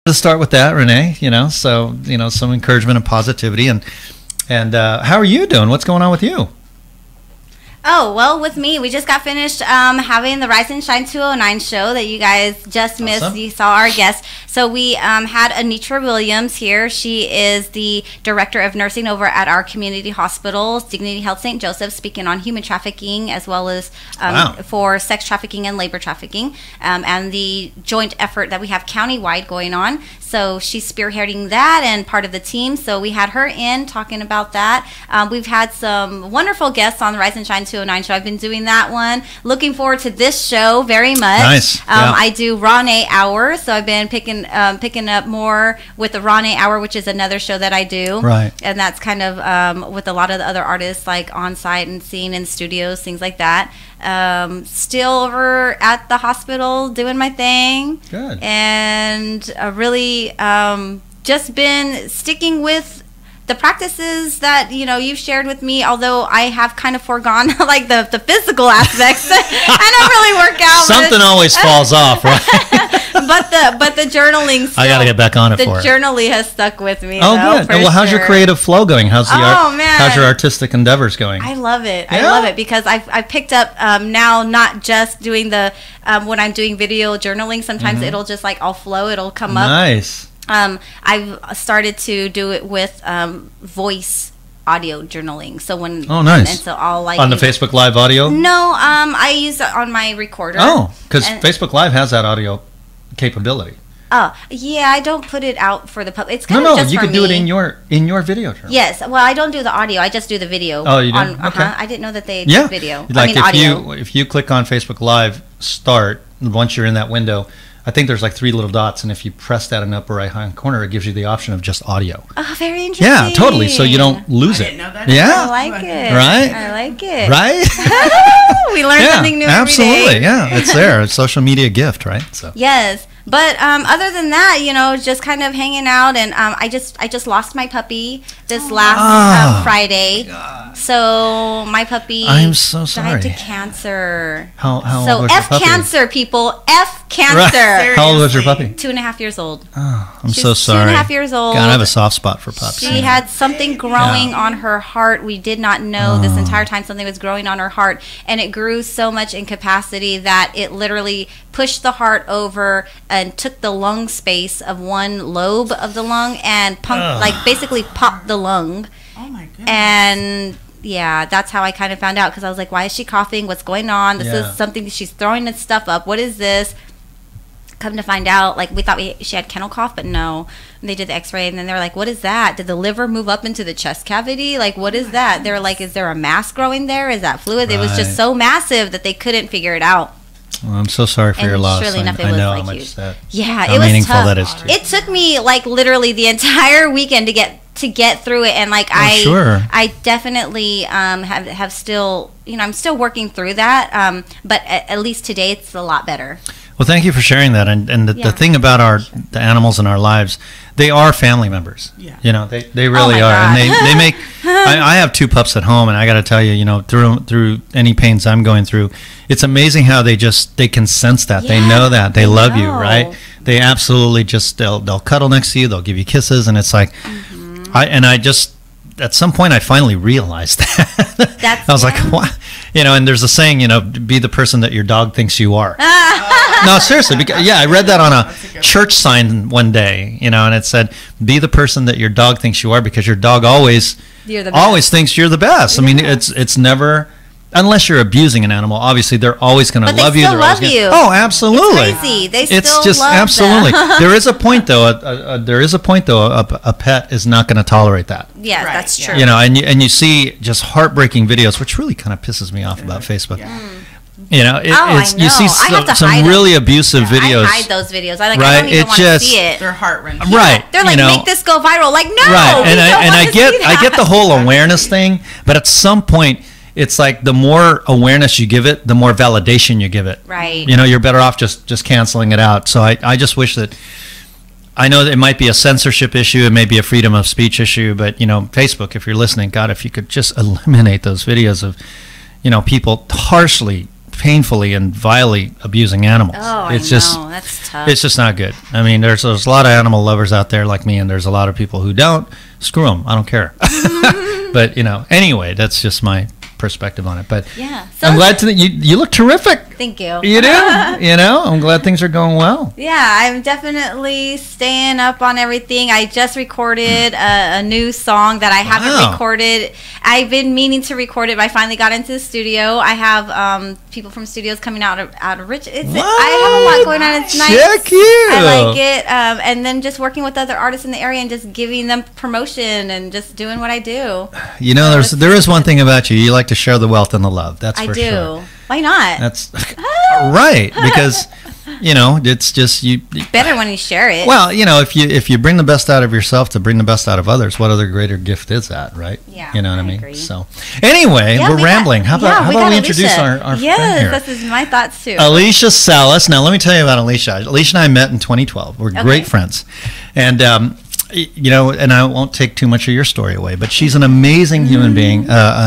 to start with that, Renee. So some encouragement and positivity, and how are you doing? What's going on with you? Oh, well, with me, we just got finished having the Rise and Shine 209 show that you guys just missed. Awesome. You saw our guest. So we had Anitra Williams here. She is the director of nursing over at our community hospitals, Dignity Health St. Joseph, speaking on human trafficking as well as for sex trafficking and labor trafficking, and the joint effort that we have countywide going on. So she's spearheading that and part of the team. So we had her in talking about that. We've had some wonderful guests on the Rise and Shine 209 show. I've been doing that one. Looking forward to this show very much. Nice. I do RawNe Hour, so I've been picking up more with the RawNe Hour, which is another show that I do. Right. And that's kind of with a lot of the other artists, like on site and seen in studios, things like that. Still over at the hospital doing my thing. Good. And really just been sticking with the practices that you've shared with me, although I have kind of foregone like the physical aspects. I don't really work out. Something always falls off, right? but the journaling still, I got to get back on it for it. The journaling has stuck with me. Oh, good. Well, how's your creative flow going? How's your artistic endeavors going? I love it. Yeah? I love it because I've picked up now not just doing the when I'm doing video journaling. Sometimes it'll just like I'll flow. It'll come up. Nice. I've started to do it with voice audio journaling. So when nice. And so I'll like on the Facebook Live audio. No, I use it on my recorder. Oh, because Facebook Live has that audio capability. Oh yeah, I don't put it out for the public. It's kind of just you for could do it in your video journal. Yes, well, I don't do the audio. I just do the video. Oh, you do? Okay. I didn't know that they did video. Like audio. if you click on Facebook Live Start, once you're in that window, I think there's like 3 little dots, and if you press that in the upper right hand corner, it gives you the option of just audio. Oh, very interesting. Yeah, totally. So you don't lose it. I didn't know that. Yeah, I like it. Right? I like it. Right? We learn something new absolutely. every day. Yeah, it's there. It's social media gift, right? So yes. But other than that, just kind of hanging out, and I just lost my puppy this last Friday. God. So my puppy I'm so sorry. died to cancer. How so old was your puppy? Cancer, people. F cancer. Right. How old was your puppy? 2.5 years old. Oh, I'm so sorry. 2.5 years old. God, I have a soft spot for pups. She had something growing on her heart. We did not know this entire time something was growing on her heart, and it grew so much in capacity that it literally pushed the heart over and took the lung space of one lobe of the lung and basically popped the lung. Oh my goodness. And yeah, that's how I kind of found out, because I was like, why is she coughing? What's going on? This is something that she's throwing this stuff up. What is this? Come to find out, like, we thought she had kennel cough, but no. And they did the x-ray, and then they were like, what is that? Did the liver move up into the chest cavity? Like, what is that? They were like, is there a mass growing there? Is that fluid? It was just so massive that they couldn't figure it out. Well, I'm so sorry for your loss. Surely enough, it I was know like how much huge. that. Yeah, how it was meaningful tough. that is to you. It took me like literally the entire weekend to get through it, and like I definitely have still, I'm still working through that, but at least today it's a lot better. Well, thank you for sharing that. And the thing about the animals in our lives, they are family members. Yeah. They really are. God. And they make, I have 2 pups at home, and I got to tell you, through any pains I'm going through, it's amazing how they can sense that. They know that. They love you, right? They absolutely they'll cuddle next to you. They'll give you kisses. And it's like, at some point I finally realized that. I was like, what? And there's a saying, be the person that your dog thinks you are. No, seriously. Because, I read that on a church sign one day, and it said, be the person that your dog thinks you are, because your dog always thinks you're the best. I mean, it's never, unless you're abusing an animal, obviously they're always going to love you. They still love you. Oh, absolutely. It's crazy. They it's still just love absolutely. them. There is a point though. A pet is not going to tolerate that. Yeah, that's true. And you see just heartbreaking videos, which really kind of pisses me off about Facebook. You see some really abusive videos. I hide those videos. I don't even want to see it. They're heart-wrenching. Right. They're like, make this go viral. Like, no. Right. And I get the whole awareness thing, but at some point, it's like the more awareness you give it, the more validation you give it. Right. You're better off just canceling it out. So I just wish that, I know that it might be a censorship issue, it may be a freedom of speech issue, but Facebook, if you're listening, God, if you could just eliminate those videos of people harshly painfully and vilely abusing animals. Oh, it's I just, know. That's tough. It's just not good. I mean, there's a lot of animal lovers out there like me, and there's a lot of people who don't. Screw them. I don't care. But, anyway, that's just my perspective on it. But yeah, so I'm glad you look terrific. Thank you. You do. I'm glad things are going well. Yeah, I'm definitely staying up on everything. I just recorded a new song that I haven't recorded. I've been meaning to record it, but I finally got into the studio. I have people from studios coming out of Rich. I have a lot going on. It's nice. Check you. I like it. And then just working with other artists in the area and just giving them promotion and just doing what I do. There is one thing about you. You like to share the wealth and the love. That's for sure. Why not? That's right, because it's just you. Better when you share it. Well, if you bring the best out of yourself to bring the best out of others, what other greater gift is that, right? Yeah, you know what I mean. Agree. So, anyway, we're rambling. How about we introduce our friend here? Yes, this is my thoughts too. Elisha Salas. Now, let me tell you about Elisha. Elisha and I met in 2012. We're great friends, and. And I won't take too much of your story away, but she's an amazing human being,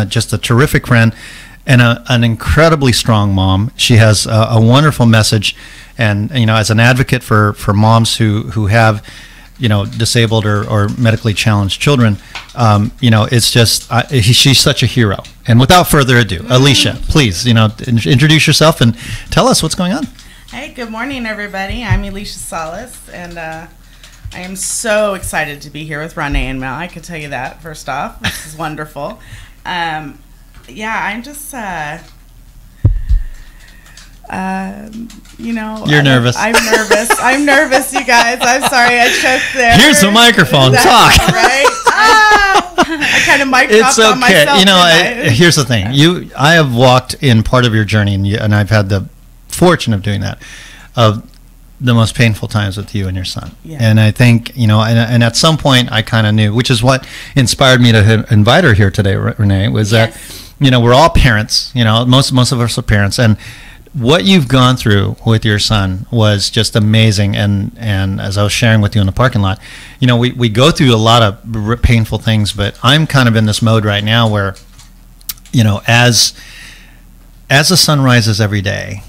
just a terrific friend, and an incredibly strong mom. She has a wonderful message, and as an advocate for moms who have disabled or medically challenged children, it's just she's such a hero. And without further ado, Elisha, please introduce yourself and tell us what's going on. Hey, good morning, everybody. I'm Elisha Salas, and I am so excited to be here with RawNe and Mel. I can tell you that, first off. This is wonderful. I'm just, You're nervous. I'm nervous, you guys. I'm sorry, I choked there. Here's the microphone. Talk. Right? I kind of mic dropped on myself. Here's the thing. I have walked in part of your journey, and I've had the fortune of doing that, of the most painful times with you and your son. Yeah. And I think, and at some point I kind of knew, which is what inspired me to invite her here today, RawNe, was that, we're all parents, most of us are parents. And what you've gone through with your son was just amazing. And as I was sharing with you in the parking lot, we go through a lot of painful things, but I'm kind of in this mode right now where, as the sun rises every day,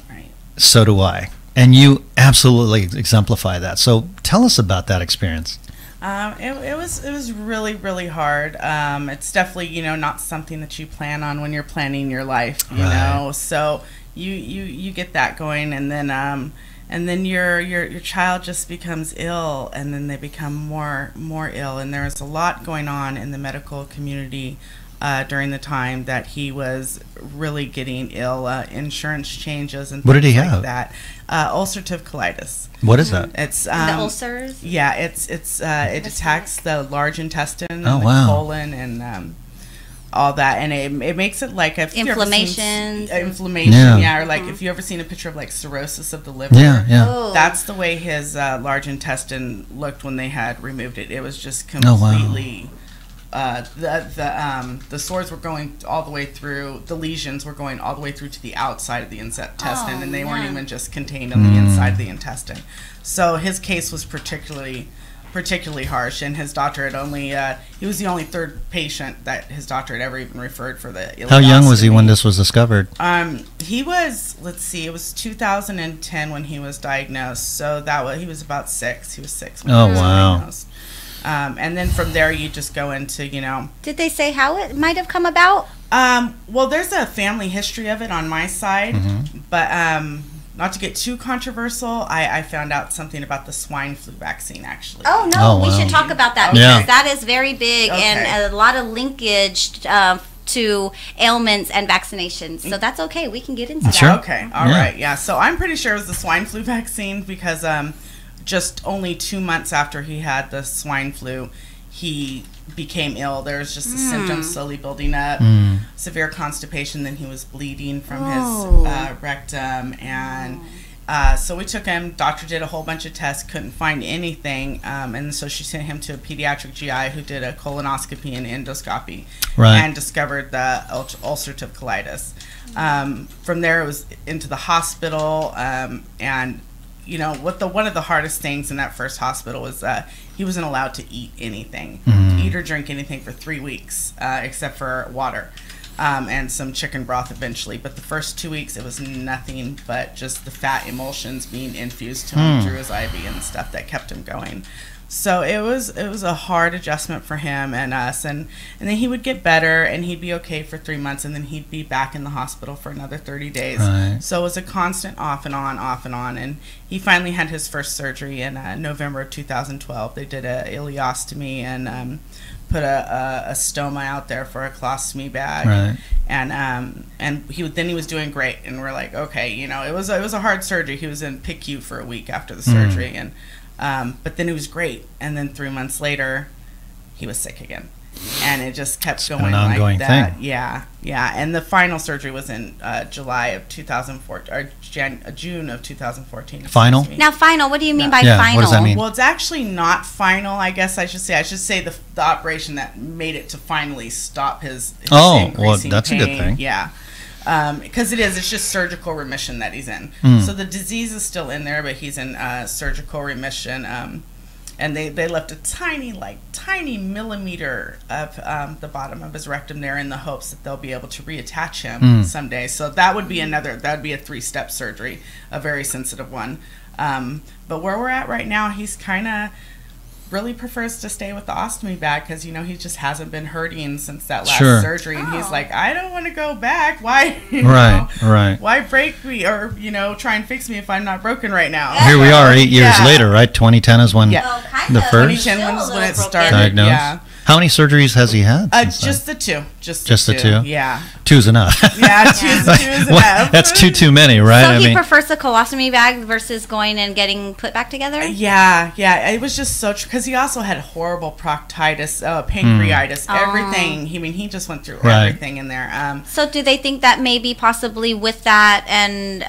so do I. And you absolutely exemplify that. So tell us about that experience. It was really, really hard. It's definitely, not something that you plan on when you're planning your life, you know. So you get that going, and then your child just becomes ill, and then they become more ill, and there's a lot going on in the medical community during the time that he was really getting ill, insurance changes and things like that. Ulcerative colitis. What is that? It's the ulcers. Yeah, it attacks the large intestine, and the colon, and all that, and it makes it like inflammation. Or like if you ever seen a picture of like cirrhosis of the liver. That's the way his large intestine looked when they had removed it. It was just completely. The sores were going all the way through, the lesions were going all the way through to the outside of the intestine, and they weren't even just contained on the inside of the intestine. So his case was particularly harsh, and his doctor had only, he was the only third patient that his doctor had ever even referred for the ileostomy. How young was he when this was discovered? He was, it was 2010 when he was diagnosed, so he was about 6. He was 6 when he was diagnosed. And then from there, you just go into, Did they say how it might have come about? Well, there's a family history of it on my side, but not to get too controversial, I found out something about the swine flu vaccine, actually. Oh, no, we should talk about that, because that is very big, and a lot of linkage to ailments and vaccinations. So that's okay. We can get into that. Sure. Okay. All right. Yeah. So I'm pretty sure it was the swine flu vaccine, because just only 2 months after he had the swine flu, he became ill. There was just the symptoms slowly building up, severe constipation, then he was bleeding from his rectum, and so we took him. Doctor did a whole bunch of tests, couldn't find anything, and so she sent him to a pediatric GI who did a colonoscopy and endoscopy, and discovered the ulcerative colitis. From there, it was into the hospital, and one of the hardest things in that first hospital was he wasn't allowed to eat anything, eat or drink anything for 3 weeks, except for water. and some chicken broth eventually. But the first 2 weeks, it was nothing but just the fat emulsions being infused to him through his IV and stuff that kept him going. So it was a hard adjustment for him and us, and then he would get better and he'd be okay for 3 months, and then he'd be back in the hospital for another 30 days. Right. So it was a constant off and on, and he finally had his first surgery in November of 2012. They did a ileostomy and put a stoma out there for a colostomy bag, right. and he was doing great, and we're like, okay, you know, it was a hard surgery. He was in PICU for a week after the surgery, and but then it was great, and then 3 months later, he was sick again, and it just kept going an like ongoing that. thing. Yeah. And the final surgery was in July of 2014 or June of 2014. Final? Now, final. What do you mean by Yeah, final? what does that mean? Well, it's actually not final. I guess I should say. I should say the operation that made it to finally stop his increasing that's pain. a good thing. Yeah. Because it's just surgical remission that he's in. So the disease is still in there, but he's in surgical remission. And they left a tiny millimeter of the bottom of his rectum there in the hopes that they'll be able to reattach him someday. So that would be a 3-step surgery, a very sensitive one. But where we're at right now, he's kind of really prefers to stay with the ostomy bag because, you know, he just hasn't been hurting since that last surgery. And he's like, I don't want to go back. Why? Right. Why break me or, you know, try and fix me if I'm not broken right now? Here we are 8 years later, right? 2010 is when the first 2010 was when it started. Diagnosed. Yeah. How many surgeries has he had? Just the two. Just the two? Yeah. Two's enough. Yeah, two's enough. That's too many, right? So he prefers the colostomy bag versus going and getting put back together? Yeah. It was just so true because he also had horrible proctitis, pancreatitis, everything. He just went through everything in there. So do they think that maybe possibly with that and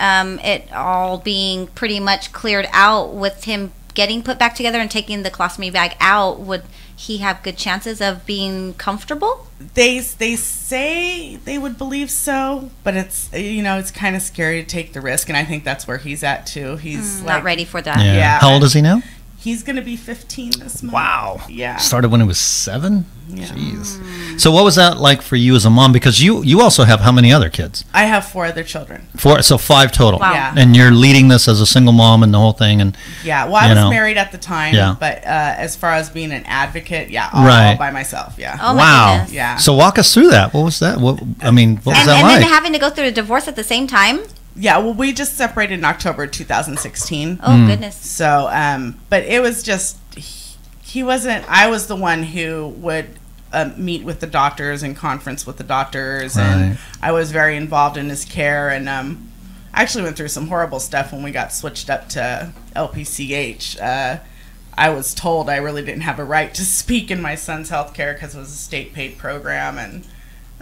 it all being pretty much cleared out with him getting put back together and taking the colostomy bag out, would he have good chances of being comfortable? They say they would believe so, but it's, you know, it's kind of scary to take the risk, and I think that's where he's at too. He's not ready for that. Yeah. How old is he now? He's going to be 15 this month. Wow. Yeah. Started when he was 7? Yeah. Jeez. So what was that like for you as a mom? Because you also have how many other kids? I have 4 other children. 4, so 5 total. Wow. Yeah. And you're leading this as a single mom and the whole thing. And yeah, well, I was married at the time, but as far as being an advocate, all by myself, Oh, wow. Goodness. Yeah. So walk us through that. What was that? What was that and like? And then having to go through a divorce at the same time? Yeah, well, we just separated in October 2016. Oh, goodness. So, but it was just, he wasn't, I was the one who would meet with the doctors and conference with the doctors, and I was very involved in his care, and I actually went through some horrible stuff when we got switched up to LPCH. I was told I really didn't have a right to speak in my son's health care because it was a state-paid program, and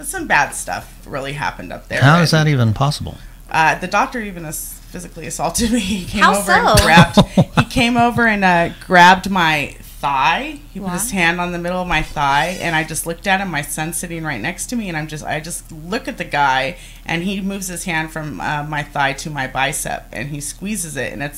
some bad stuff really happened up there. How is that even possible? The doctor even physically assaulted me. He came How over so? and grabbed my thigh. He put his hand on the middle of my thigh, and I just looked at him. My son's sitting right next to me, and I just look at the guy, and he moves his hand from my thigh to my bicep, and he squeezes it, and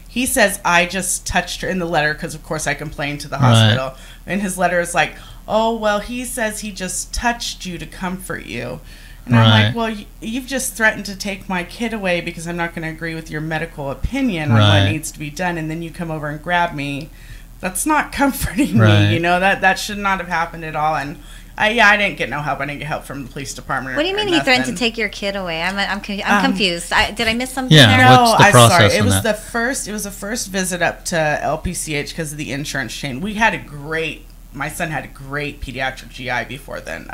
he says, I just touched her in the letter, because of course I complained to the hospital, and his letter is like, oh, well, he says he just touched you to comfort you. And I'm like, well, you've just threatened to take my kid away because I'm not going to agree with your medical opinion on what needs to be done, and then you come over and grab me. That's not comforting me, you know. That should not have happened at all. And I didn't get no help. I didn't get help from the police department. What do you mean he threatened to take your kid away? I'm confused. Did I miss something there? No, what's the process? Sorry. It was the first visit up to LPCH because of the insurance chain. My son had a great pediatric GI before then.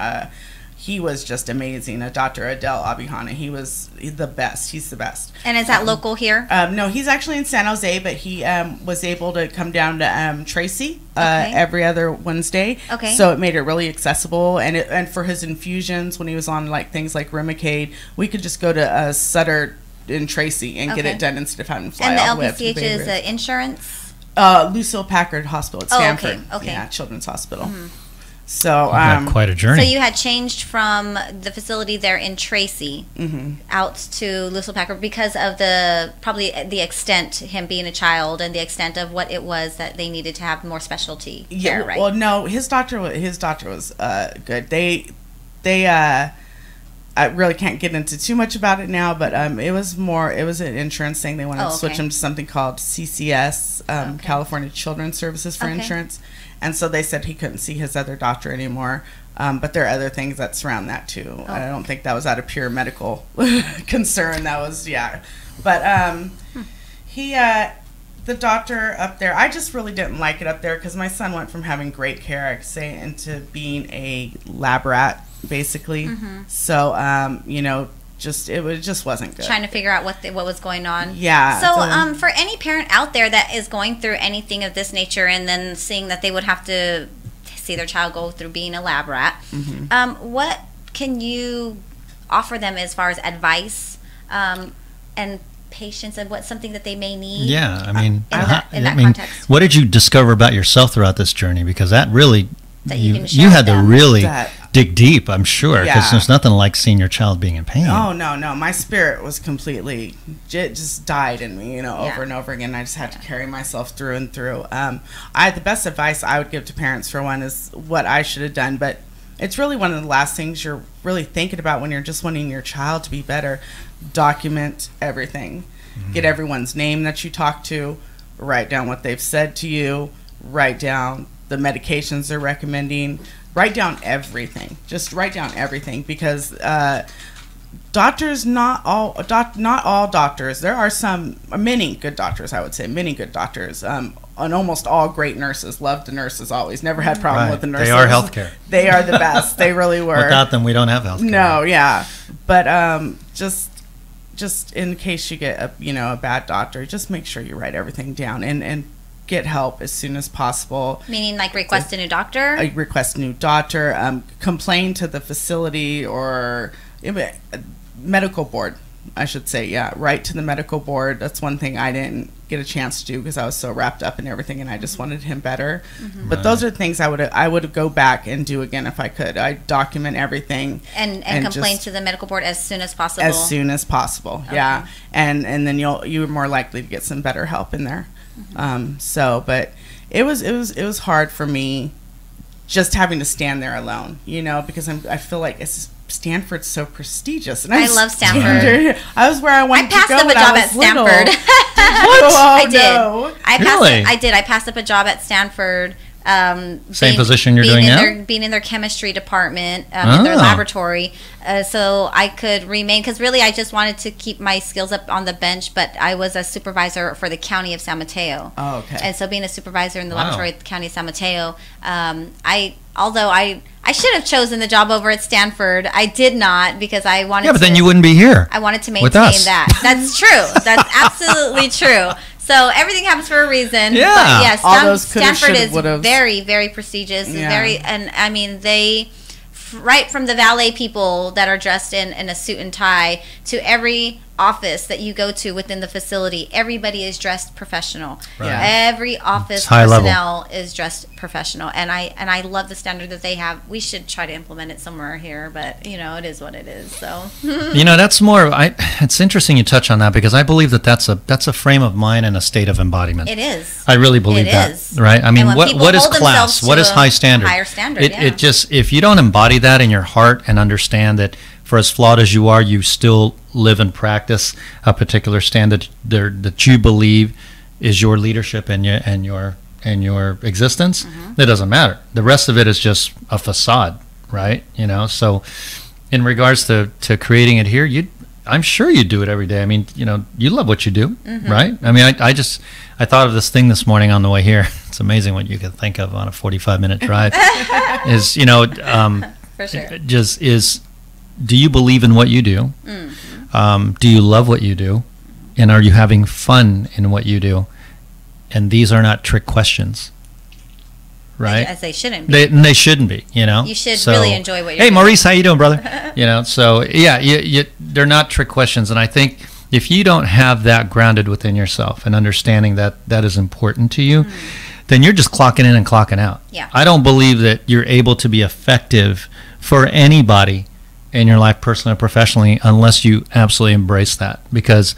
He was just amazing. Dr. Adele Abihana. He's the best. He's the best. And is that local here? No, he's actually in San Jose, but he was able to come down to Tracy every other Wednesday. Okay. So it made it really accessible. And for his infusions, when he was on things like Remicade, we could just go to Sutter in Tracy and get it done instead of having to fly all the way up to the And the LPCH Bay Area. is insurance? Lucille Packard Hospital at Stanford. Okay. Yeah, Children's Hospital. Mm-hmm. So quite a journey. So you had changed from the facility there in Tracy out to Lucille Packard because of the extent, him being a child, and the extent of what it was that they needed to have more specialty care, right? Well, no, his doctor was good. They I really can't get into too much about it now, but it was an insurance thing. They wanted to switch him to something called CCS, California Children's Services for Insurance. And so they said he couldn't see his other doctor anymore. But there are other things that surround that too. I don't think that was out of pure medical concern. That was, But the doctor up there, I just really didn't like it up there because my son went from having great care, I could say, into being a lab rat, basically. So, it just wasn't good. Trying to figure out what was going on. Yeah. So, for any parent out there that is going through anything of this nature and then seeing that they would have to see their child go through being a lab rat, what can you offer them as far as advice and patience and what's something that they may need? Yeah, I mean, in that context. What did you discover about yourself throughout this journey? Because that really, you had to really dig deep, I'm sure, because there's nothing like seeing your child being in pain. Oh, no. My spirit was completely, it just died in me, over and over again. I just had to carry myself through and through. The best advice I would give to parents, for one, is what I should have done, but it's really one of the last things you're really thinking about when you're just wanting your child to be better. Document everything. Get everyone's name that you talk to. Write down what they've said to you. Write down the medications they're recommending. Write down everything. Just write down everything, because doctors, not all doctors. There are many good doctors, I would say, many good doctors. And almost all great nurses. Loved the nurses always. Never had problem with the nurses. They are healthcare. They are the best. They really were. Without them, we don't have healthcare. No, yeah. But just in case you get a bad doctor, just make sure you write everything down and get help as soon as possible. Meaning, like, request a new doctor? Request a new doctor. Complain to the facility or medical board, I should say. Yeah, write to the medical board. That's one thing I didn't get a chance to do because I was so wrapped up in everything, and I just wanted him better. But those are things I would go back and do again if I could. I document everything and complain to the medical board as soon as possible. As soon as possible, yeah. And then you're more likely to get some better help in there. But it was hard for me just having to stand there alone, because I feel like Stanford's so prestigious, and I love Stanford. I was where I wanted to go. I passed up a job at Stanford. What? I did. No. I passed up a job at Stanford. Same position you're doing now? Being in their chemistry department, in their laboratory, so I could remain, because really I just wanted to keep my skills up on the bench, but I was a supervisor for the county of San Mateo. Oh, okay. And so being a supervisor in the laboratory at the county of San Mateo, although I should have chosen the job over at Stanford, I did not, because I wanted to. Yeah, but then you wouldn't be here. I wanted to maintain that. That's true. That's absolutely true. So everything happens for a reason. Yeah. But yes, Stanford is very, very prestigious. And I mean, they, right from the valet people that are dressed in a suit and tie to every office that you go to within the facility, everybody is dressed professional. Right. Every office personnel is dressed professional, and I love the standard that they have. We should try to implement it somewhere here, but it is what it is. So that's more. It's interesting you touch on that, because I believe that's a frame of mind and a state of embodiment. It is. I really believe that. Right. I mean, what is class? What is high standard? Higher standard. It just, if you don't embody that in your heart and understand that, for as flawed as you are, you still live and practice a particular standard that you believe is your leadership and your existence. It doesn't matter. The rest of it is just a facade, right? So in regards to creating it here, I'm sure you do it every day. I mean, you love what you do, right? I mean, I thought of this thing this morning on the way here. It's amazing what you can think of on a 45-minute drive. For sure. Do you believe in what you do? Do you love what you do? And are you having fun in what you do? And these are not trick questions, right? As they shouldn't be. They shouldn't be, You should really enjoy what you're doing. Hey, Maurice, how you doing, brother? So yeah, they're not trick questions. And I think if you don't have that grounded within yourself and understanding that is important to you, then you're just clocking in and clocking out. Yeah. I don't believe that you're able to be effective for anybody in your life, personally or professionally, unless you absolutely embrace that. Because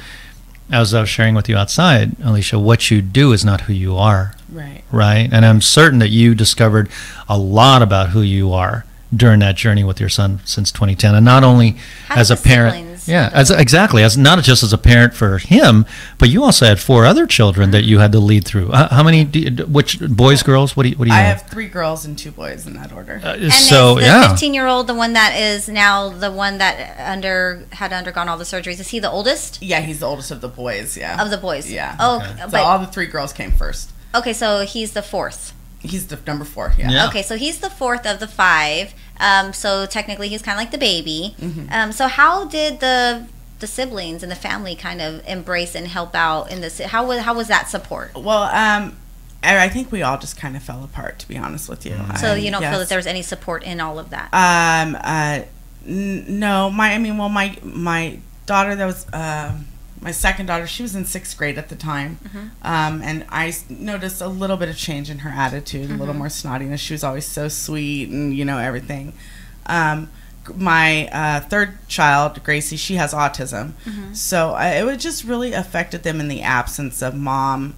as I was sharing with you outside, Elisha, what you do is not who you are. Right. Right? And I'm certain that you discovered a lot about who you are during that journey with your son since 2010, and not only as a parent, as not just as a parent for him, but you also had 4 other children that you had to lead through. How many? Which boys, girls? What do you? I have 3 girls and 2 boys in that order. And so, is the 15-year-old the one that is now the one that had undergone all the surgeries? Is he the oldest? Yeah, he's the oldest of the boys. Yeah, of the boys. Yeah. Oh, okay. So all the 3 girls came first. Okay, so he's the 4th. He's the number 4. Yeah. Okay, so he's the 4th of the 5. So technically, he's kind of like the baby. Mm-hmm. So how did the siblings and the family kind of embrace and help out in this? How was that support? Well, I think we all just kind of fell apart, to be honest with you. Mm-hmm. So you don't feel that there was any support in all of that? No. My daughter that was. My second daughter, she was in 6th grade at the time, and I noticed a little bit of change in her attitude, a little more snottiness. She was always so sweet and, everything. My 3rd child, Gracie, she has autism, so it just really affected them in the absence of mom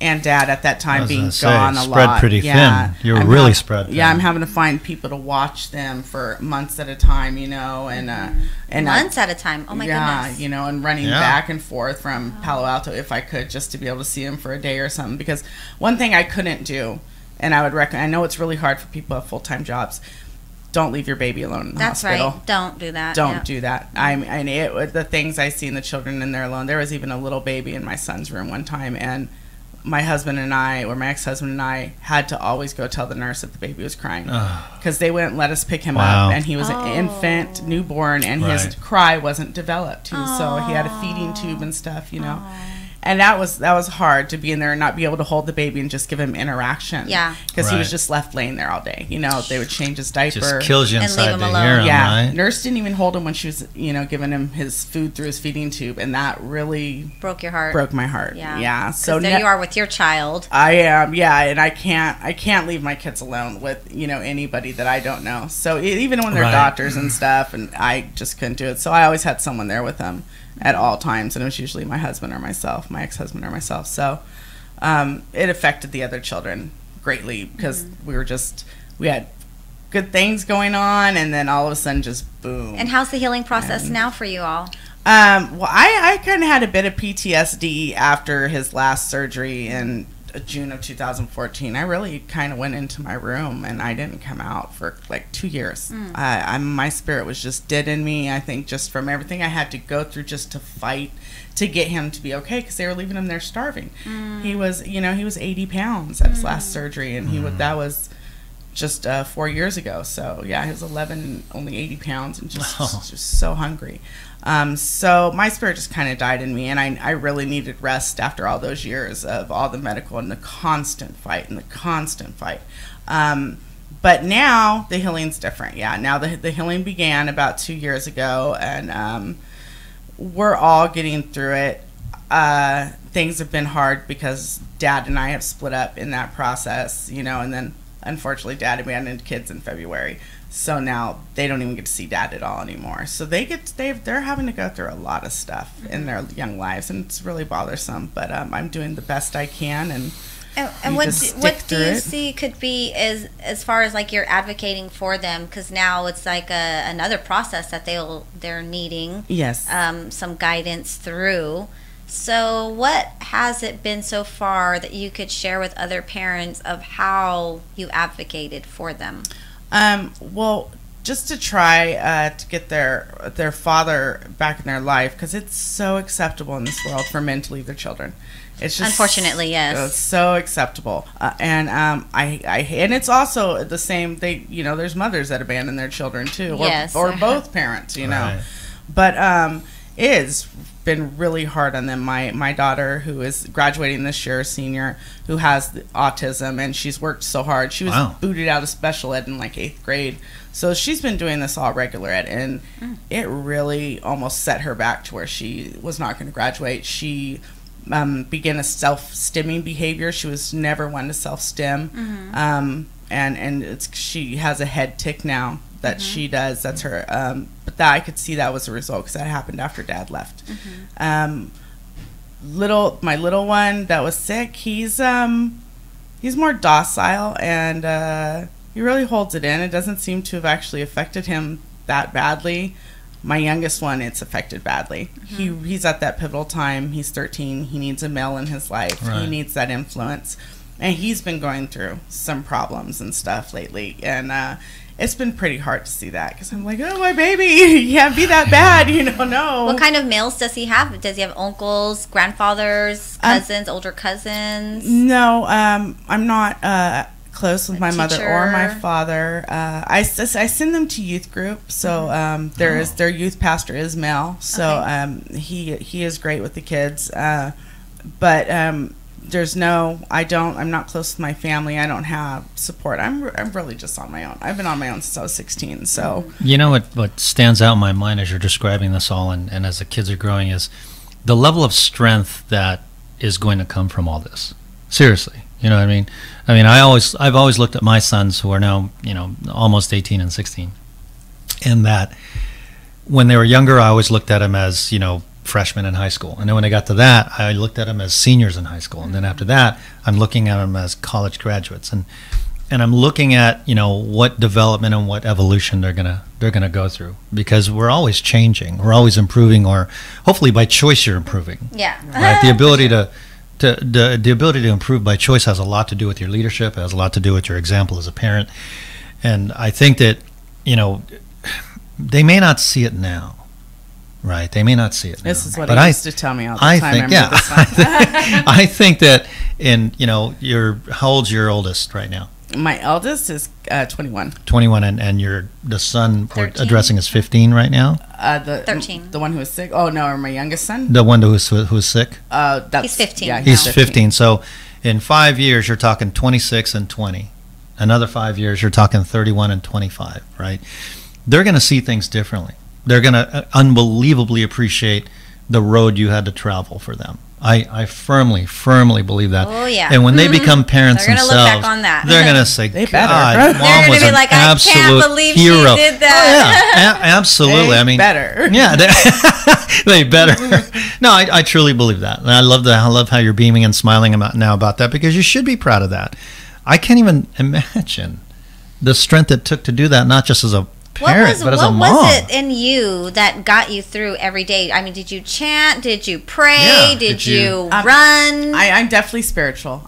and dad at that time being gone a lot. Spread pretty thin. You were really spread thin. Yeah, I'm having to find people to watch them for months at a time, and months at a time. Oh my goodness. Yeah, and running back and forth from Palo Alto if I could, just to be able to see them for a day or something. Because one thing I couldn't do, and I would recommend, I know it's really hard for people who have full-time jobs. Don't leave your baby alone in the hospital. That's right. Don't do that. Don't do that. The things I see in the children in there alone. There was even a little baby in my son's room one time, and my husband and I, or my ex-husband and I, had to always go tell the nurse that the baby was crying, because they wouldn't let us pick him up, and he was an infant, newborn, and his cry wasn't developed too, so he had a feeding tube and stuff, And that was hard, to be in there and not be able to hold the baby and just give him interaction. Yeah. Because he was just left laying there all day. They would change his diaper. Just kills you inside and leave him to hear him, right? Nurse didn't even hold him when she was, giving him his food through his feeding tube, and that really broke your heart. Broke my heart. Yeah. So there you are with your child. I am. Yeah, and I can't leave my kids alone with anybody that I don't know. So even when they're doctors and stuff, and I just couldn't do it. So I always had someone there with them at all times, and it was usually my husband or myself, my ex-husband or myself. So it affected the other children greatly, because we had good things going on, and then all of a sudden just boom. And how's the healing process now for you all? Well, I kind of had a bit of PTSD after his last surgery in June of 2014. I really kind of went into my room, and I didn't come out for like 2 years. My spirit was just dead in me, I think, just from everything I had to go through just to fight to get him to be okay, because they were leaving him there starving. He was 80 pounds at his last surgery, and that was just 4 years ago. So yeah, he was 11 and only 80 pounds and just so hungry. So my spirit just kind of died in me, and I really needed rest after all those years of all the medical and the constant fight. But now the healing's different. Yeah, now the healing began about 2 years ago, and we're all getting through it. Things have been hard because Dad and I have split up in that process, and then unfortunately Dad abandoned kids in February. So now they don't even get to see Dad at all anymore. So they're having to go through a lot of stuff in their young lives, and it's really bothersome. But I'm doing the best I can, and what do you see could be as far as like you're advocating for them, because now it's like another process that they're needing some guidance through. So what has it been so far that you could share with other parents of how you advocated for them? Well, just to try to get their father back in their life, because it's so acceptable in this world for men to leave their children. It's just, unfortunately, yes, it's so acceptable, and and it's also the same. There's mothers that abandon their children too, or both parents, but it's been really hard on them. My daughter, who is graduating this year, senior, who has autism, and she's worked so hard. She was booted out of special ed in like 8th grade, so she's been doing this all regular ed, and it really almost set her back to where she was not going to graduate. She began a self-stimming behavior. She was never one to self-stim, and she has a head tick now that she does. That's her. But that I could see that was a result, because that happened after Dad left. My little one that was sick, he's more docile, and holds it in. It doesn't seem to have actually affected him that badly. My youngest one, it's affected badly. He's at that pivotal time. He's 13. He needs a male in his life. Right. He needs that influence. And he's been going through some problems and stuff lately. And it's been pretty hard to see that because I'm like, oh, my baby, you can't be that bad, no. What kind of males does he have? Does he have uncles, grandfathers, cousins, older cousins? No, I'm not close with my mother or my father. I send them to youth group, so their youth pastor is Mel, so he is great with the kids, but I'm not close with my family. I don't have support. I'm really just on my own. I've been on my own since I was 16. So what stands out in my mind as you're describing this all, and as the kids are growing, is the level of strength that is going to come from all this. Seriously, you know what I mean? I've always looked at my sons who are now almost 18 and 16, and that when they were younger, I always looked at them as freshmen in high school, and then when I got to that, I looked at them as seniors in high school, and then after that, I'm looking at them as college graduates, and I'm looking at what development and what evolution they're gonna go through, because we're always changing, we're always improving, or hopefully by choice you're improving. Yeah, right. The ability the ability to improve by choice has a lot to do with your leadership, has a lot to do with your example as a parent, and I think that they may not see it now. Right, they may not see it now. This is what he used to tell me all the time. I think that how old's your oldest right now? My eldest is 21. 21, and the son 13. We're addressing is 15 right now? 13. The one who was sick? Oh, no, or my youngest son? The one who's sick? He's 15. Yeah, he's 15. So in 5 years, you're talking 26 and 20. Another 5 years, you're talking 31 and 25, right? They're going to see things differently. They're going to unbelievably appreciate the road you had to travel for them. I firmly believe that. Oh, yeah. And when they become parents themselves, look back on that. They're going to say, they God, Mom was an like, absolute I can't believe hero. She did that. Oh, yeah, absolutely. They better. Yeah, they better. No, I truly believe that. And I love how you're beaming and smiling about that, because you should be proud of that. I can't even imagine the strength it took to do that, not just as a parent, but as a mom. What was it in you that got you through every day? I mean, did you chant? Did you pray? Yeah, did you run? I'm definitely spiritual.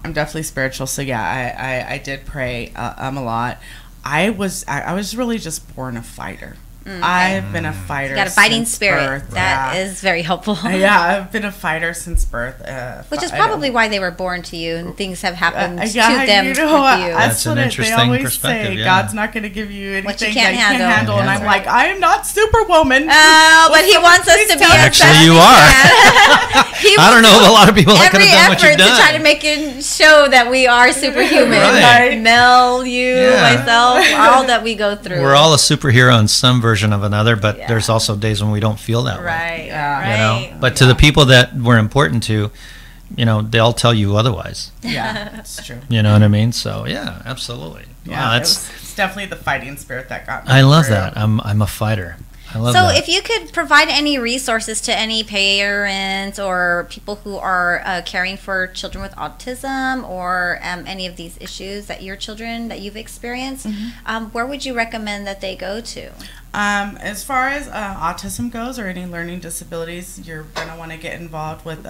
So yeah, I did pray a lot. I was really just born a fighter. Okay. I've been a fighter. You got a fighting since spirit. Birth. That is very helpful. Yeah, I've been a fighter since birth. Which is probably why they were born to you, and things have happened to them with you. That's an interesting they always perspective. Say, God's not going to give you anything what you can't handle. And I'm like, I am not Superwoman. But He wants us to be. Actually, you are. I don't know of a lot of people that could have done what you've done. To try to make it show that we are superhuman. Right. Mel, myself, all that we go through. We're all a superhero in some version of another, but there's also days when we don't feel that way. Right. Yeah. But to the people that we're important to, they'll tell you otherwise. Yeah, that's true. You know what I mean? So yeah, absolutely. Yeah, wow, it's definitely the fighting spirit that got me. I love that. I'm a fighter. I love that. So if you could provide any resources to any parents or people who are caring for children with autism or any of these issues that you've experienced, where would you recommend that they go to? As far as autism goes or any learning disabilities, you're going to want to get involved with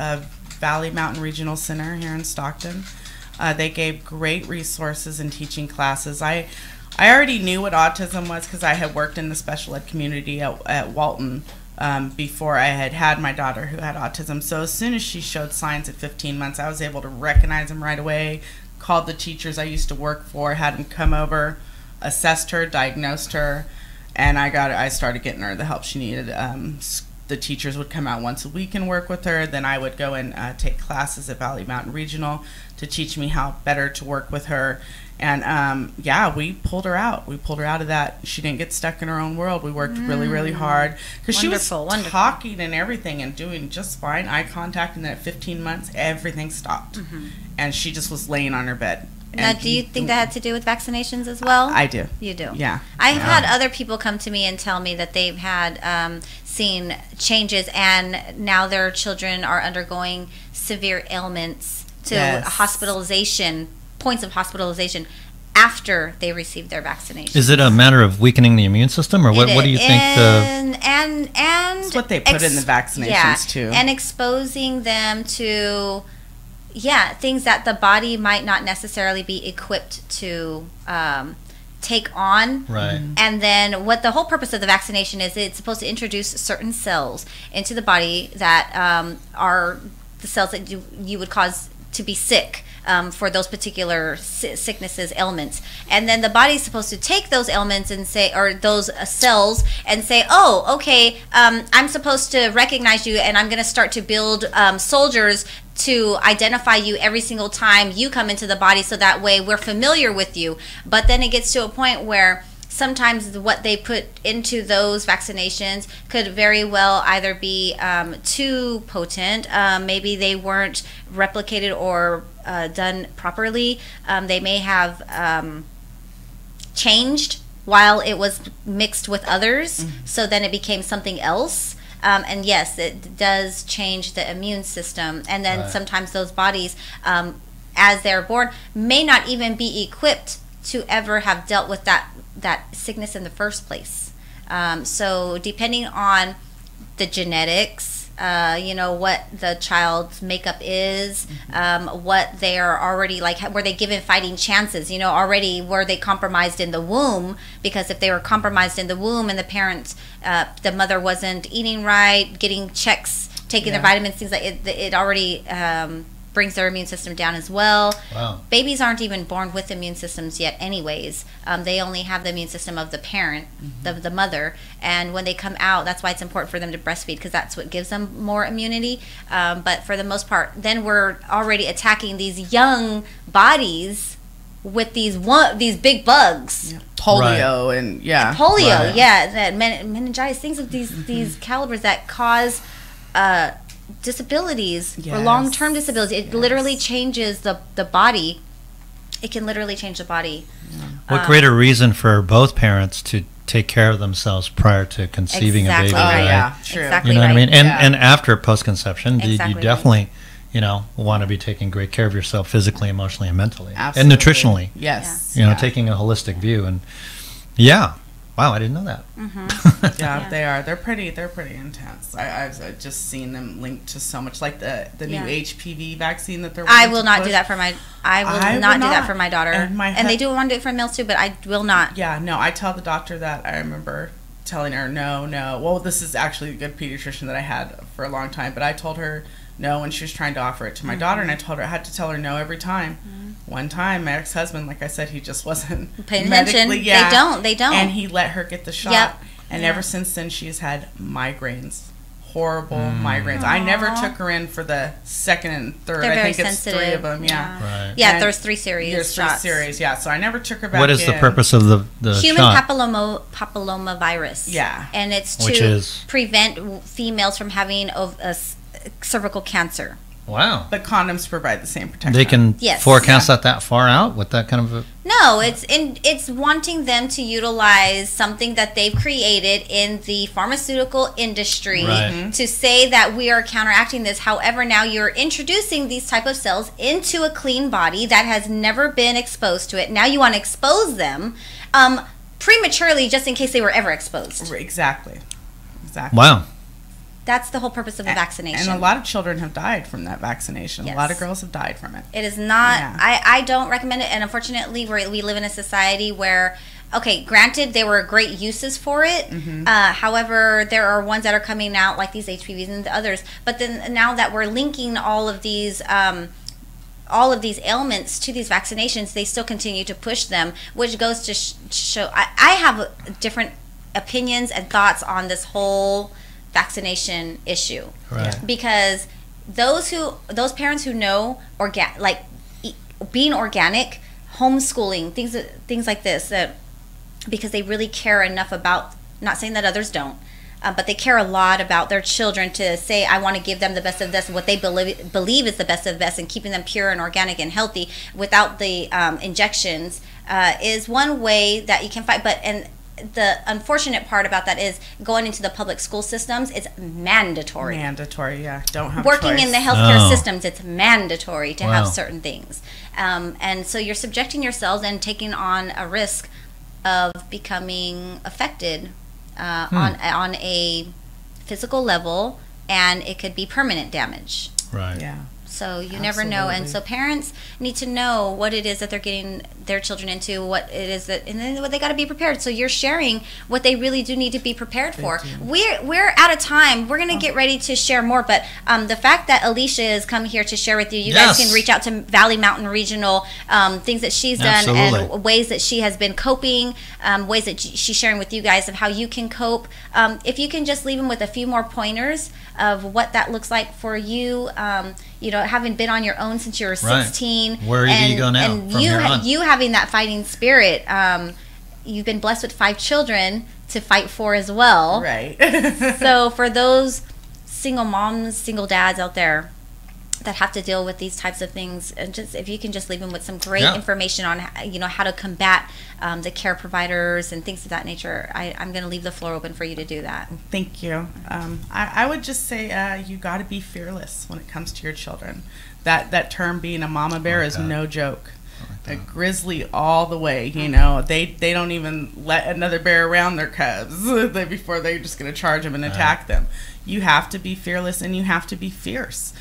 Valley Mountain Regional Center here in Stockton. They gave great resources and teaching classes. I already knew what autism was because I had worked in the special ed community at Walton before I had my daughter who had autism. So as soon as she showed signs at 15 months, I was able to recognize them right away, called the teachers I used to work for, had them come over, assessed her, diagnosed her, and I started getting her the help she needed. The teachers would come out once a week and work with her. Then I would go and take classes at Valley Mountain Regional to teach me how better to work with her. And we pulled her out. We pulled her out of that. She didn't get stuck in her own world. We worked really, really hard because she was talking and everything and doing just fine. Eye contact, and then at 15 months, everything stopped, and she just was laying on her bed. Now, do you think that had to do with vaccinations as well? I do. You do? Yeah. I've had other people come to me and tell me that they've had seen changes, and now their children are undergoing severe ailments to hospitalization, points of hospitalization, after they receive their vaccination. Is it a matter of weakening the immune system, or what do you think and it's what they put in the vaccinations too, and exposing them to things that the body might not necessarily be equipped to take on. Right. And then what the whole purpose of the vaccination is, it's supposed to introduce certain cells into the body that are the cells that you would cause to be sick for those particular sicknesses, ailments. And then the body's supposed to take those ailments and say, or those cells, and say, oh, okay, I'm supposed to recognize you, and I'm going to start to build soldiers to identify you every single time you come into the body, so that way we're familiar with you. But then it gets to a point where sometimes what they put into those vaccinations could very well either be too potent, maybe they weren't replicated or done properly, they may have changed while it was mixed with others, so then it became something else. And yes, it does change the immune system. And then sometimes those bodies, as they're born, may not even be equipped to ever have dealt with that sickness in the first place. So depending on the genetics, what the child's makeup is, what they are already like, were they given fighting chances, already were they compromised in the womb? Because if they were compromised in the womb and the parents, the mother wasn't eating right, getting checks, taking their vitamins, things like it already brings their immune system down as well. Wow. Babies aren't even born with immune systems yet anyways. They only have the immune system of the parent, the mother. And when they come out, that's why it's important for them to breastfeed, because that's what gives them more immunity. But for the most part, then we're already attacking these young bodies with these big bugs. Polio and polio, that meningitis, things of these calibers that cause disabilities or long-term disabilities. It literally changes the body. It can literally change the body. What greater reason for both parents to take care of themselves prior to conceiving a baby, right? Yeah, true. Exactly, you know what I mean? And Yeah. and after post-conception, Exactly you definitely, want to be taking great care of yourself physically, emotionally, and mentally, Absolutely. and nutritionally. Yes. Taking a holistic view. And wow, I didn't know that. Yeah, they are. They're pretty intense. I've just seen them linked to so much, like the new HPV vaccine that they're. I will not do that for my. I will not do that for my daughter. And they do want to do it for males too, but I will not. Yeah, no. I tell the doctor that. I remember telling her no. Well, this is actually a good pediatrician that I had for a long time, but I told her no when she was trying to offer it to my daughter, and I told her I had to tell her no every time. One time, my ex-husband, like I said, he just wasn't paying attention. They don't. And he let her get the shot. Yep. And ever since then, she's had migraines. Horrible migraines. I never took her in for the second and third. They're I very think it's sensitive. 3 of them. Yeah. Right. Yeah, And there's 3 series. There's 3 shots. series. Yeah. So I never took her back. What is the purpose of the Human shot? papilloma virus. Yeah. And it's Which to is? prevent females from having cervical cancer. Wow. But condoms provide the same protection. They can Yes. forecast that far out with that kind of a... No, it's wanting them to utilize something that they've created in the pharmaceutical industry Right. to say that we are counteracting this. However, now you're introducing these type of cells into a clean body that has never been exposed to it. Now you want to expose them prematurely, just in case they were ever exposed. Exactly. Wow. That's the whole purpose of the vaccination. And a lot of children have died from that vaccination. Yes. A lot of girls have died from it. It is not, Yeah. I don't recommend it. And unfortunately, we live in a society where, okay, granted, there were great uses for it. However, there are ones that are coming out, like these HPVs and the others. But then now that we're linking all of these ailments to these vaccinations, they still continue to push them, which goes to show, I have different opinions and thoughts on this whole vaccination issue. Right. Because those parents who know being organic, homeschooling, things like this, because they really care enough about, not saying that others don't, but they care a lot about their children to say, I want to give them the best of this, what they believe is the best of the best, and keeping them pure and organic and healthy without the injections is one way that you can fight. But and the unfortunate part about that is going into the public school systems, it's mandatory. Mandatory, yeah. Don't have Working a choice. in the healthcare systems, it's mandatory to have certain things. And so you're subjecting yourselves and taking on a risk of becoming affected on a physical level, and it could be permanent damage. Right. Yeah. So you never know, and so parents need to know what it is that they're getting their children into, what it is that, and then what they got to be prepared. So you're sharing what they really do need to be prepared for. We're out of time. We're gonna get ready to share more, but the fact that Elisha has come here to share with you, you guys can reach out to Valley Mountain Regional, things that she's done and ways that she has been coping, ways that she's sharing with you guys of how you can cope. If you can just leave them with a few more pointers of what that looks like for you. You know, having been on your own since you were 16. Where do you go now? And you having that fighting spirit. You've been blessed with 5 children to fight for as well. Right. So for those single moms, single dads out there that have to deal with these types of things, and just if you can just leave them with some great information on, you know, how to combat the care providers and things of that nature, I'm going to leave the floor open for you to do that. Thank you. I would just say you got to be fearless when it comes to your children. That term being a mama bear is no joke. A grizzly all the way, you know. They don't even let another bear around their cubs before they're just going to charge them and attack them. You have to be fearless and you have to be fierce.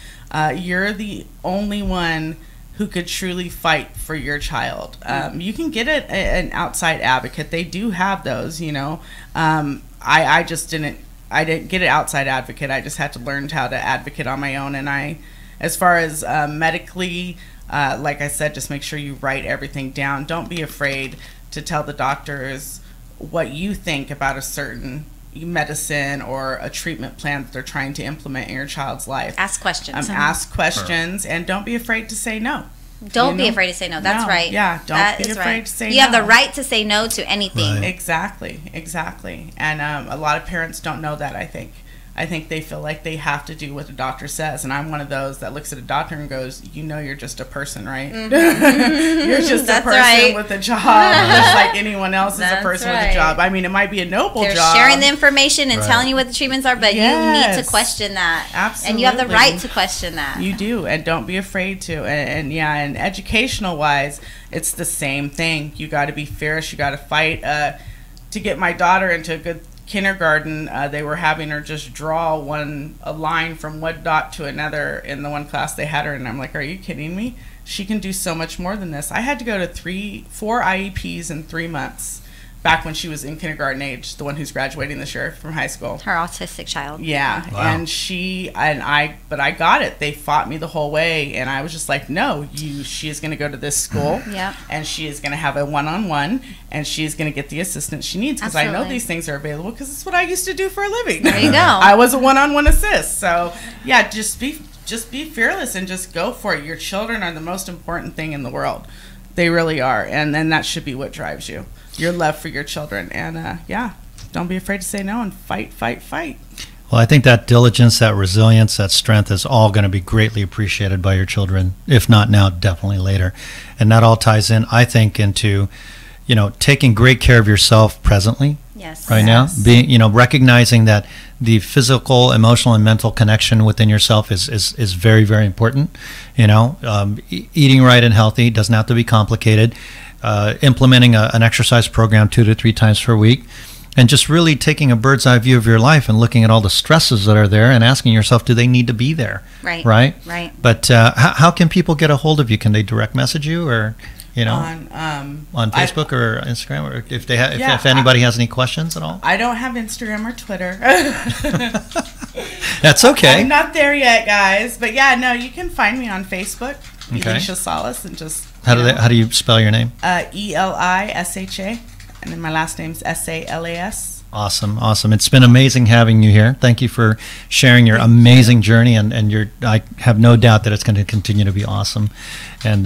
You're the only one who could truly fight for your child. You can get an outside advocate. They do have those, you know. I didn't get an outside advocate. I just had to learn how to advocate on my own. And as far as medically, like I said, just make sure you write everything down. Don't be afraid to tell the doctors what you think about a certain medicine or a treatment plan that they're trying to implement in your child's life. Ask questions. Ask questions, and don't be afraid to say no. Don't be afraid to say no. That's right. Yeah, don't be afraid to say no. You have the right to say no to anything. Right. Exactly. And a lot of parents don't know that, I think. I think they feel like they have to do what the doctor says. And I'm one of those that looks at a doctor and goes, you know, you're just a person, right? Mm-hmm. You're just a person with a job, just like anyone else is a person with a job. I mean, it might be a noble job. They're sharing the information and telling you what the treatments are, but you need to question that. Absolutely. And you have the right to question that. You do, and don't be afraid to. And educational-wise, it's the same thing. You got to be fierce. You got to fight. To get my daughter into a good kindergarten, they were having her just draw a line from one dot to another in the one class they had her, and I'm like, are you kidding me? She can do so much more than this. I had to go to 4 IEPs in 3 months back when she was in kindergarten age, the one who's graduating this year from high school. Her autistic child. Yeah. Wow. And but I got it. They fought me the whole way, and I was just like, no, she is going to go to this school, and she is going to have a one-on-one, and she is going to get the assistance she needs, because I know these things are available, because it's what I used to do for a living. There you go. I was a one-on-one assist. So yeah, just be fearless and just go for it. Your children are the most important thing in the world. They really are, and then that should be what drives you. Your love for your children. And don't be afraid to say no, and fight. Well, I think that diligence, that resilience, that strength is all going to be greatly appreciated by your children, if not now, definitely later. And that all ties in, I think, into, you know, taking great care of yourself presently. Now, being, recognizing that the physical, emotional, and mental connection within yourself is very, very important. Eating right and healthy doesn't have to be complicated. Implementing an exercise program 2 to 3 times per week, and just really taking a bird's eye view of your life and looking at all the stresses that are there and asking yourself, do they need to be there? Right. But how can people get a hold of you? Can they direct message you, or on Facebook or Instagram, or if anybody has any questions at all? I don't have Instagram or Twitter. That's okay. I'm not there yet, guys. But you can find me on Facebook, Elisha Salas, and just how do you spell your name? Elisha, and then my last name's Salas. Awesome. It's been amazing having you here. Thank you for sharing your amazing journey, and I have no doubt that it's going to continue to be awesome. And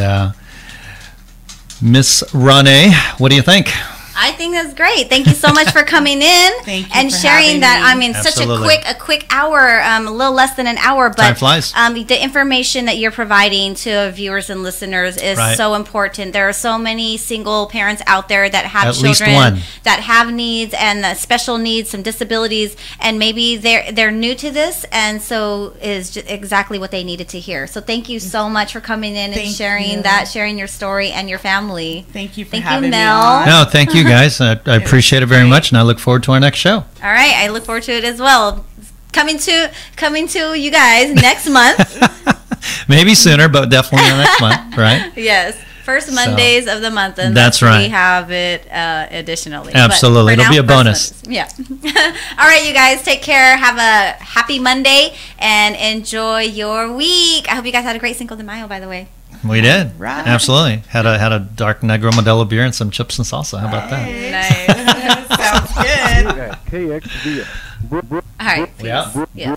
Miss RawNe, what do you think? I think that's great. Thank you so much for coming in and sharing that. I mean, Absolutely. such a quick hour, a little less than an hour, but Time flies. The information that you're providing to viewers and listeners is so important. There are so many single parents out there that have children that have needs and special needs, some disabilities, and maybe they're new to this, and so is just exactly what they needed to hear. So thank you so much for coming in and sharing your story and your family. Thank you for having me Mel. on. No, thank you guys. I appreciate it very much, and I look forward to our next show. All right, I look forward to it as well. Coming to you guys next month. Maybe sooner, but definitely next month, right? Yes. First Mondays of the month, and that's right. We have it additionally. Absolutely, it'll be a bonus. Yeah. All right, you guys, take care. Have a happy Monday and enjoy your week. I hope you guys had a great Cinco de Mayo, by the way. We did. Right. Absolutely. Had a dark Negro Modelo beer and some chips and salsa. How about that? Nice. Sounds good. KXVS. All right. Yeah. Yeah.